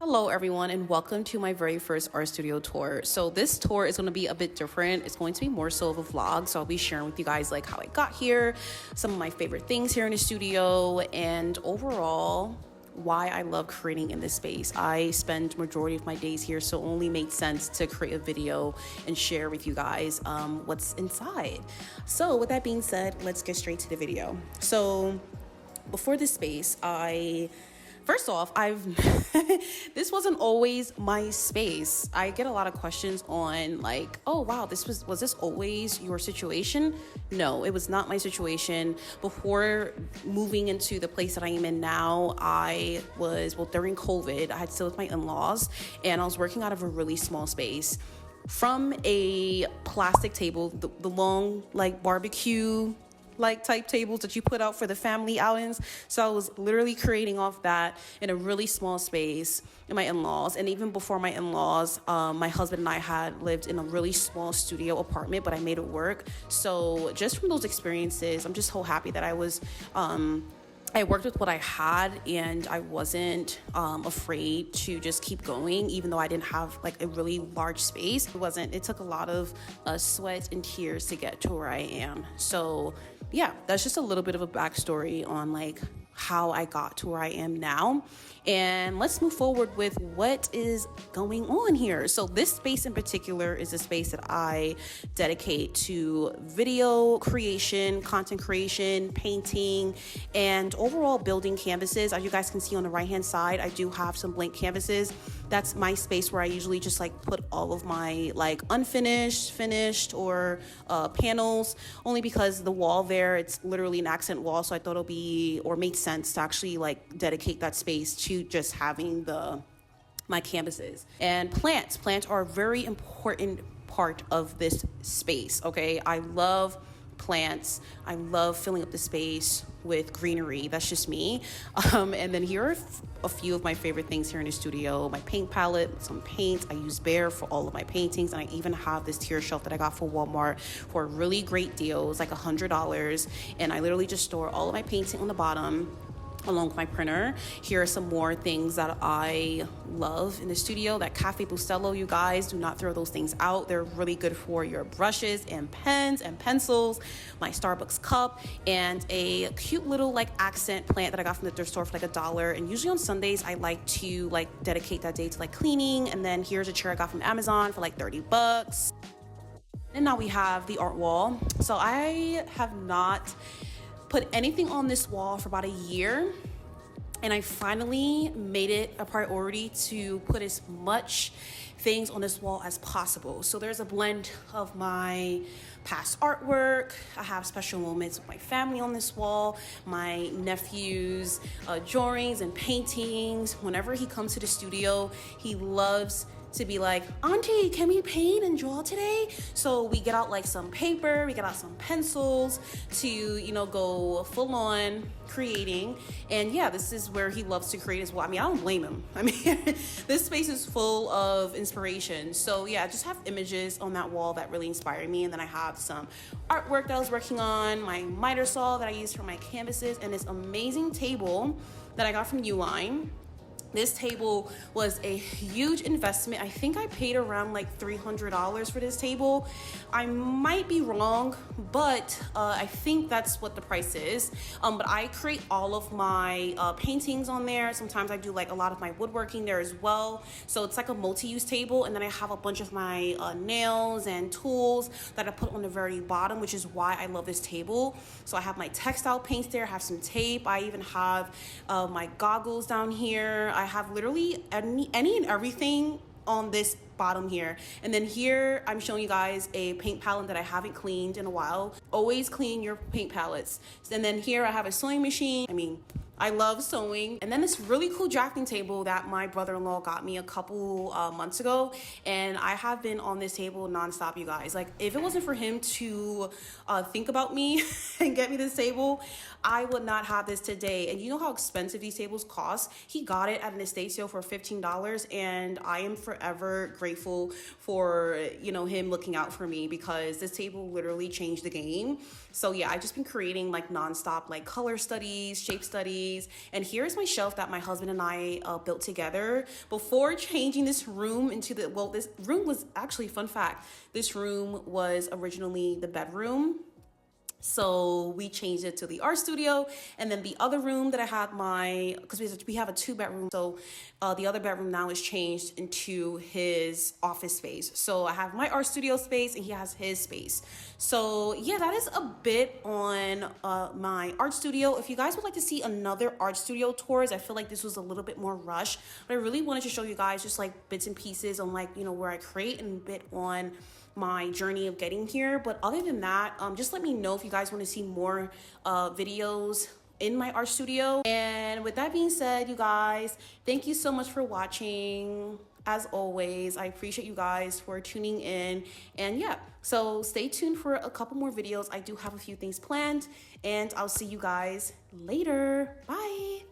Hello everyone and welcome to my very first art studio tour. So this tour is going to be a bit different. It's going to be more so of a vlog. So I'll be sharing with you guys like how I got here, some of my favorite things here in the studio, and overall why I love creating in this space. I spend majority of my days here, so it only makes sense to create a video and share with you guys what's inside. So with that being said, let's get straight to the video. So before this space, First off, this wasn't always my space. I get a lot of questions on like, oh wow, was this always your situation? No, it was not my situation. Before moving into the place that I am in now, during COVID, I had still with my in-laws and I was working out of a really small space. From a plastic table, the long like barbecue like type tables that you put out for the family outings. So I was literally creating off that in a really small space in my in-laws. And even before my in-laws, my husband and I had lived in a really small studio apartment, but I made it work. So just from those experiences, I'm just so happy that I worked with what I had and I wasn't afraid to just keep going, even though I didn't have like a really large space. It took a lot of sweat and tears to get to where I am. So yeah, that's just a little bit of a backstory on like how I got to where I am now. And let's move forward with what is going on here. So this space in particular is a space that I dedicate to video creation, content creation, painting, and overall building canvases. As you guys can see on the right hand side, I do have some blank canvases. That's my space where I usually just like put all of my like unfinished, finished, or panels, only because the wall there, it's literally an accent wall. So I thought made sense to actually like dedicate that space to just having my canvases. And plants are a very important part of this space. Okay, I love plants. I love filling up the space with greenery. That's just me. And then here are a few of my favorite things here in the studio. My paint palette, some paints. I use Behr for all of my paintings. And I even have this tier shelf that I got for Walmart for a really great deal. It was like $100. And I literally just store all of my painting on the bottom, along with my printer. Here are some more things that I love in the studio. That Cafe Bustelo, you guys, do not throw those things out. They're really good for your brushes and pens and pencils. My Starbucks cup and a cute little like accent plant that I got from the thrift store for like $1. And usually on Sundays, I like to like dedicate that day to like cleaning. And then here's a chair I got from Amazon for like $30. And now we have the art wall. So I have not put anything on this wall for about a year, and I finally made it a priority to put as much things on this wall as possible. So there's a blend of my past artwork. I have special moments with my family on this wall, my nephew's drawings and paintings. Whenever he comes to the studio, he loves to be like, Auntie, can we paint and draw today? So we get out like some paper, we get out some pencils to, go full on creating. And yeah, this is where he loves to create as well. I mean, I don't blame him. I mean, this space is full of inspiration. So yeah, I just have images on that wall that really inspire me. And then I have some artwork that I was working on, my miter saw that I use for my canvases, and this amazing table that I got from Uline. This table was a huge investment. I think I paid around like $300 for this table. I might be wrong, but I think that's what the price is. But I create all of my paintings on there. Sometimes I do like a lot of my woodworking there as well. So it's like a multi-use table. And then I have a bunch of my nails and tools that I put on the very bottom, which is why I love this table. So I have my textile paints there. I have some tape. I even have my goggles down here. I have literally any and everything on this bottom here. And then here I'm showing you guys a paint palette that I haven't cleaned in a while. Always clean your paint palettes. And then here I have a sewing machine. I love sewing. And then this really cool drafting table that my brother-in-law got me a couple months ago. And I have been on this table nonstop, you guys. Like, if it wasn't for him to think about me and get me this table, I would not have this today. And you know how expensive these tables cost? He got it at an estate sale for $15. And I am forever grateful for, him looking out for me, because this table literally changed the game. So yeah, I've just been creating like nonstop, like color studies, shape studies, series. And here's my shelf that my husband and I built together before changing this room into the, well, this room was actually, fun fact, this room was originally the bedroom. So we changed it to the art studio, and then the other room that I had because we have a 2-bedroom, so the other bedroom now is changed into his office space. So I have my art studio space and he has his space. So yeah, that is a bit on my art studio. If you guys would like to see another art studio tours, I feel like this was a little bit more rushed, but I really wanted to show you guys just like bits and pieces on like, you know, where I create, and a bit on my journey of getting here. But other than that, just let me know if you guys want to see more videos in my art studio. And with that being said, you guys, thank you so much for watching. As always, I appreciate you guys for tuning in. And yeah, so stay tuned for a couple more videos. I do have a few things planned, and I'll see you guys later. Bye.